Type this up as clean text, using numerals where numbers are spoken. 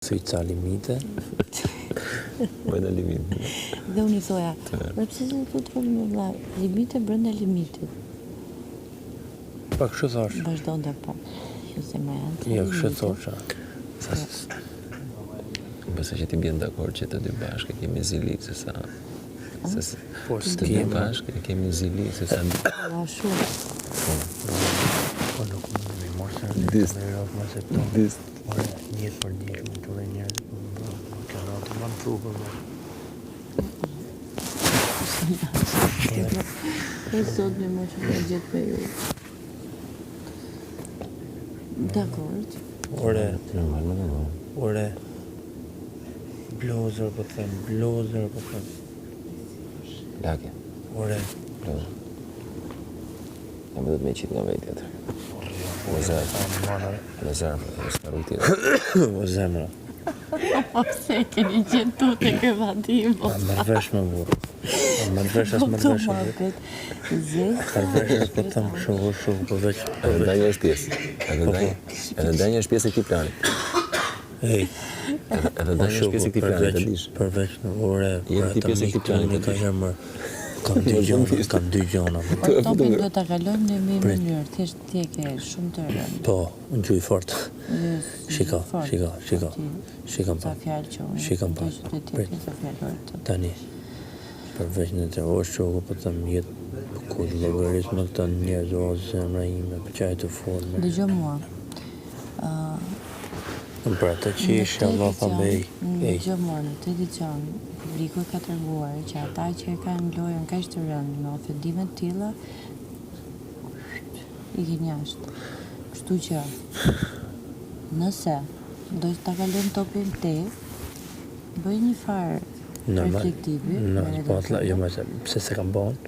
Ca limite. Brenda limite. Dhe unë I thoja, për pse se të folë me vlla, limite brenda limitit. Pa kështu thash. Vazhdonte po. Jo se më janë. Jo, kështu thosha. Besoj që ti bjen dakord që të dy bashkë kemi zili se sa. Po Të dy bashkë kemi zili se sa. Po shumë. Po nuk mund të marrë se ore, njët për një, më të dhe njerë, më kanë atë më në trupër, E sot me më që me gjithë me ju. Dakord. Ore, blozër po them. Lake. Ore. Blozër. Jam edhe me qitë nga vejtë tjetër. Me zemra. Se keni gjetu të këvatim. Mërvesh me burë. Mërvesh as mërvesh. Mërvesh po them kështu, po veç. Edhe Danja është pjesë. Edhe Danja është pjesë e këtij plani. Ej. Edhe Danja është pjesë e këtij plani, të dish. Përveç në ore, Jemi ti pjesë e këtij plani, ka qenë kam dy gjona. Po topin duhet ta kalojmë në një mënyrë, thjesht ti e ke shumë të rëndë. Po, në gjuj fort. Shiko. Sa fjalë që unë. Shikam pa. Sa fjalë të. Tani, përveç në të shoku, po them jetë ku llogarismë këta njerëz o zemra ime, për çaj të forme. Dëgjoj mua. Për atë që ishe Allah fa bej. Dëgjoj mua, në të edicion, publiku ka treguar që ata që kanë lojën kaq të rëndë me ofendime të tilla I keni jashtë. Kështu që nëse do ta kalojmë topin te, bëj një farë reflektivi. Po atla, jo më se pse se kam bën.